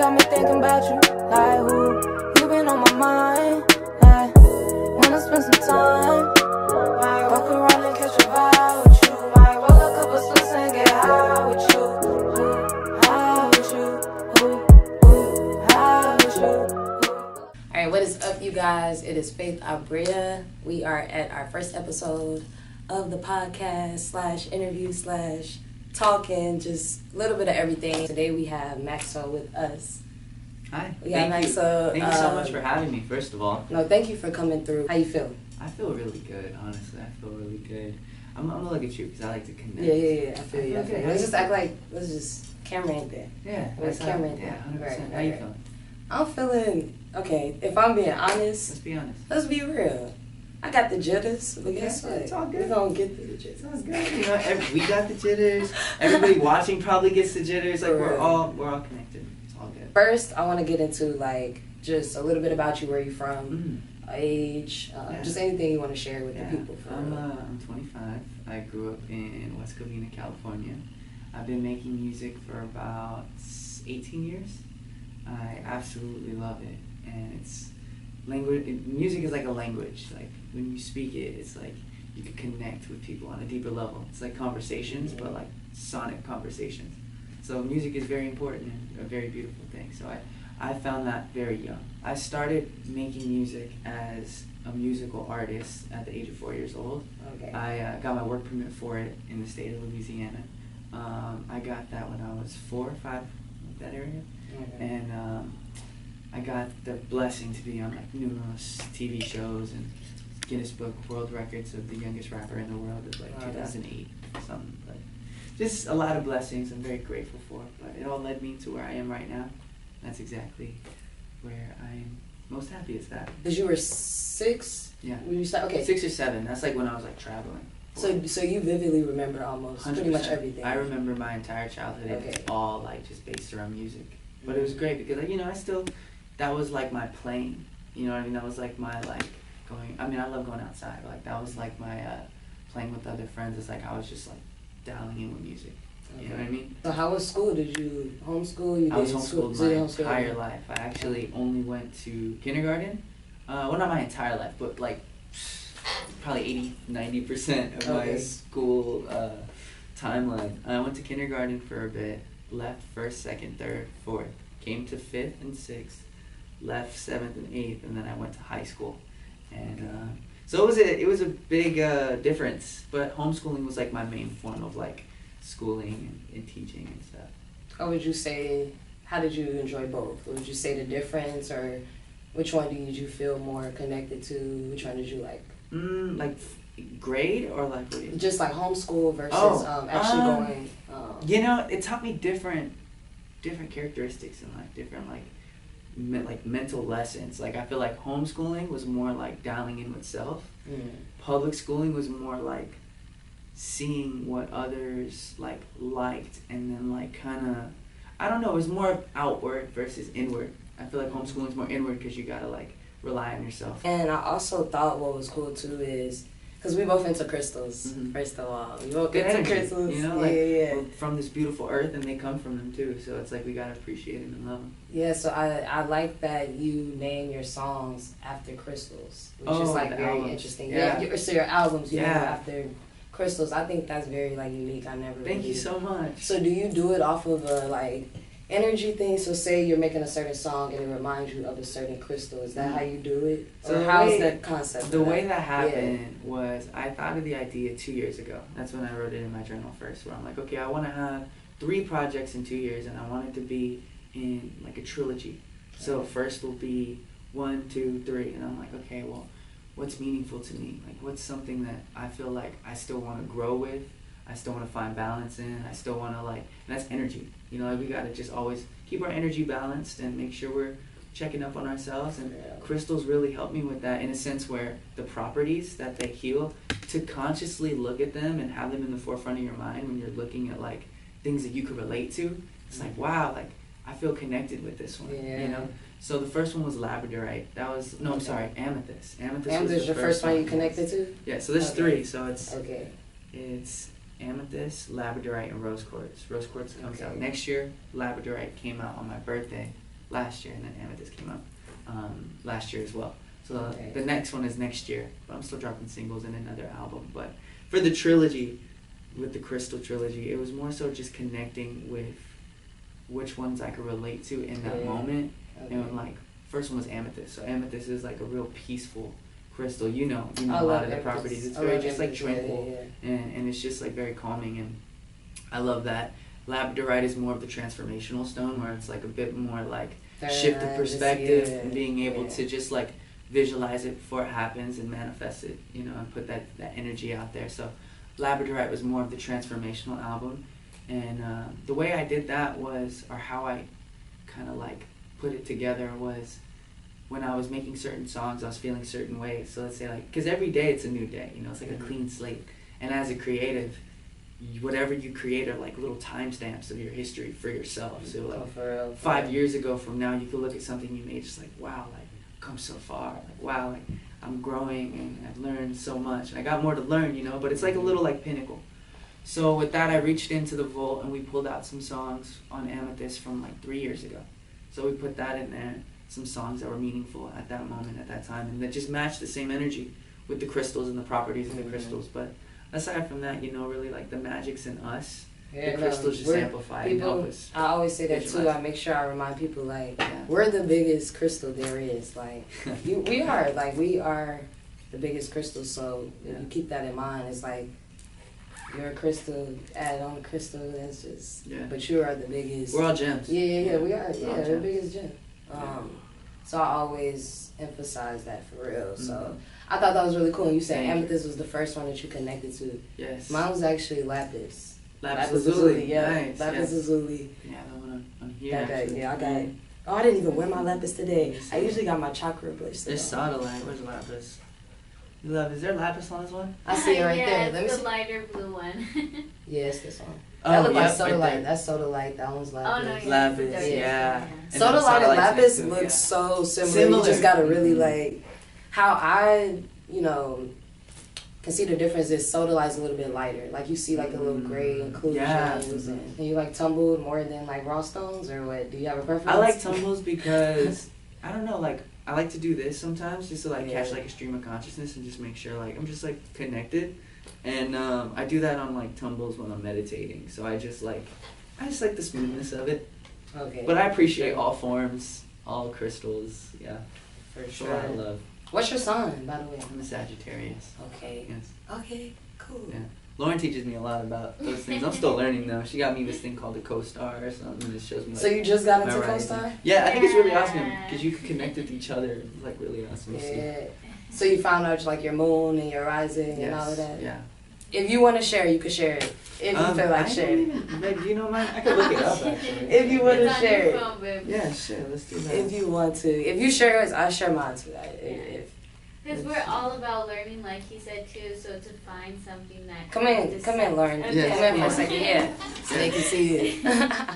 got me thinking about you. Like who? You been on my mind. Like, wanna spend some time. Might walk around and catch a vibe with you. Might roll a couple slugs and get high with you. High with you. High with you. Alright, what is up, you guys? It is Faith Abrea. We are at our first episode of the podcast slash interview slash talking, just a little bit of everything. Today we have Maxso with us. Hi. Thank you so much for having me, first of all. No, thank you for coming through. How you feel? I feel really good, honestly. I feel really good. I'm gonna look at you because I like to connect. Yeah. I feel you. Let's just act like, let's just, camera ain't there. Yeah. Let's camera ain't there. Yeah, 100%. Right. How you feeling? I'm feeling, okay, if I'm being honest. Let's be honest. Let's be real. I got the jitters, but guess what? It's all good. We're gonna get through the jitters. It's all good. You know, we got the jitters. Everybody watching probably gets the jitters. Like we're all connected. It's all good. First, I want to get into like just a little bit about you, where you from, age, just anything you want to share with the people. I'm 25. I grew up in West Covina, California. I've been making music for about 18 years. I absolutely love it, and it's language. Music is like a language. Like when you speak it, it's like you can connect with people on a deeper level. It's like conversations, but like sonic conversations. So music is very important and a very beautiful thing. So I found that very young. I started making music as a musical artist at the age of 4 years old. Okay. I got my work permit for it in the state of Louisiana. I got that when I was 4 or 5, that area. Okay. And I got the blessing to be on like numerous TV shows and Guinness Book World Records of the youngest rapper in the world of like 2008, something like. Just a lot of blessings I'm very grateful for, but it all led me to where I am right now. That's exactly where I am most happiest at. Because you were 6? Yeah. When you start, okay. 6 or 7. That's like when I was like traveling. So you vividly remember almost 100%. Pretty much everything. I remember my entire childhood. Okay. It's all like just based around music. But it was great because like, you know, that was like my playing. You know what I mean? That was like my like going. I mean, I love going outside. But, like that was like my playing with other friends. It's like I was just like dialing in with music. You know what I mean? So how was school? Did you homeschool? I was homeschooled my entire life. I actually only went to kindergarten. Well, not my entire life, but like probably 80-90% of my school timeline. I went to kindergarten for a bit, left 1st, 2nd, 3rd, 4th, came to 5th and 6th, left 7th and 8th, and then I went to high school. And so it was a big difference, but homeschooling was like my main form of like schooling and teaching and stuff. How would you say, how did you enjoy both? Would you say the difference, or which one did you feel more connected to? Which one did you like? Like grade or like what do you just like homeschool versus actually going. You know, it taught me different characteristics and like different like mental lessons. Like I feel like homeschooling was more like dialing in with self. Public schooling was more like seeing what others liked and then like kind of, I don't know, it was more outward versus inward. I feel like homeschooling is more inward because you gotta like rely on yourself. And I also thought what was cool too is, because we both into crystals, first of all. We both into crystals. You know, like we're from this beautiful earth and they come from them too. So it's like we gotta appreciate them and love them. Yeah, so I like that you name your songs after crystals, which is like very interesting. Yeah. So your albums you name after crystals. I think that's very like unique. I never. Thank you so much. So do you do it off of a like energy thing? So say you're making a certain song and it reminds you of a certain crystal. Is that how you do it? So or how's the concept? The way that happened was I thought of the idea 2 years ago. That's when I wrote it in my journal first, where I'm like, okay, I want to have 3 projects in 2 years, and I want it to be in like a trilogy. So first will be 1, 2, 3, and I'm like, okay, well, what's meaningful to me? Like, what's something that I feel like I still want to grow with? I still want to find balance in. I still want to and that's energy. You know, like we got to just always keep our energy balanced and make sure we're checking up on ourselves. And crystals really help me with that in a sense where the properties that they heal, to consciously look at them and have them in the forefront of your mind when you're looking at like things that you could relate to. It's like, wow, like I feel connected with this one, you know? So the first one was labradorite. That was, no, I'm sorry, amethyst. Amethyst was your first one you connected to? Yeah, so there's 3. So it's amethyst, labradorite, and rose quartz. Rose quartz comes out next year. Labradorite came out on my birthday. last year, and then Amethyst came out last year as well. So Okay. the next one is next year, but I'm still dropping singles and another album. But for the trilogy, with the Crystal trilogy, it was more so just connecting with which ones I could relate to in that moment. Okay. And like, first one was Amethyst. So Amethyst is like a real peaceful crystal. You know I a love lot of the Amethyst. properties. It's I very love just like Amethyst, tranquil, yeah. and it's just like very calming, and I love that. Labradorite is more of the transformational stone, where it's like a bit more like shift of perspective and being able to just like visualize it before it happens and manifest it, you know, and put that energy out there. So Labradorite was more of the transformational album, and the way I did that was, or how I kind of like put it together was, when I was making certain songs, I was feeling certain ways. So let's say like, because every day it's a new day, you know, it's like a clean slate. And as a creative, whatever you create are like little timestamps of your history for yourself. So like 5 years ago from now, you could look at something you made, just like, wow, like I've come so far. Like, wow, like I'm growing and I've learned so much. And I got more to learn, you know, but it's like a little like pinnacle. So with that, I reached into the vault and we pulled out some songs on Amethyst from like 3 years ago. So we put that in there, some songs that were meaningful at that moment, at that time, and that just matched the same energy with the crystals and the properties of the crystals. But aside from that, you know, really like the magic's in us. Yeah, the crystals just amplify and help us. I always say that too. visualize. I make sure I remind people like we're the biggest crystal there is. Like we are the biggest crystal. So if you keep that in mind, it's like you're a crystal, add on a crystal. That's just. But you are the biggest. We're all gems. Yeah. We are. Yeah, all the biggest gem. So I always emphasize that for real. So I thought that was really cool. And you said Amethyst was the first one that you connected to. Yes. Mine was actually Lapis. Lapis Lazuli. Yeah. Nice. Lapis Lazuli. Yeah, that one on here. I got it. Oh, I didn't even wear my Lapis today. I usually got my chakra bracelet. There's Sodalite. Where's Lapis? Is there Lapis on this one? I see it right there. Let me it's see. the lighter blue one. Yeah, it's this one. That look like Sodalite. Right, that's Sodalite. That one's Lapis. Oh, no, yeah. Lapis, yeah. Sodalite and Lapis look look so similar. You just gotta really like how I, can see the difference is Sodalite's a little bit lighter. Like you see like a little gray inclusions. And you like tumbled more than like raw stones, or what? Do you have a preference? I like tumbles because I don't know, like I like to do this sometimes just to like catch like a stream of consciousness and just make sure like I'm just like connected. And I do that on like tumbles when I'm meditating. So I just like the smoothness of it. Okay. But I appreciate all forms, all crystals. Yeah. For Sure. sure. I love. What's your sign, by the way? I'm a Sagittarius. Okay. Yes. Okay, cool. Yeah. Lauren teaches me a lot about those things. I'm still learning though. She got me this thing called a co-star or something. And it shows me. Like, So you just got into my rising. co-star? Yeah, I think it's really awesome because you can connect with each other. It's like really awesome to see. Yeah. So you found out like your moon and your rising and all of that? Yeah. If you want to share, you can share it. If you feel like sharing. Babe, do you know mine? I could look it up actually. If you want to It's on share your it. phone, babe. Yeah, sure. Let's do that. If you want to. If you share yours, I'll share mine too. Because we're all about learning, like he said too. So to find something that Come in, Lauren. Okay. Come in for a second. Yeah, so they can see it.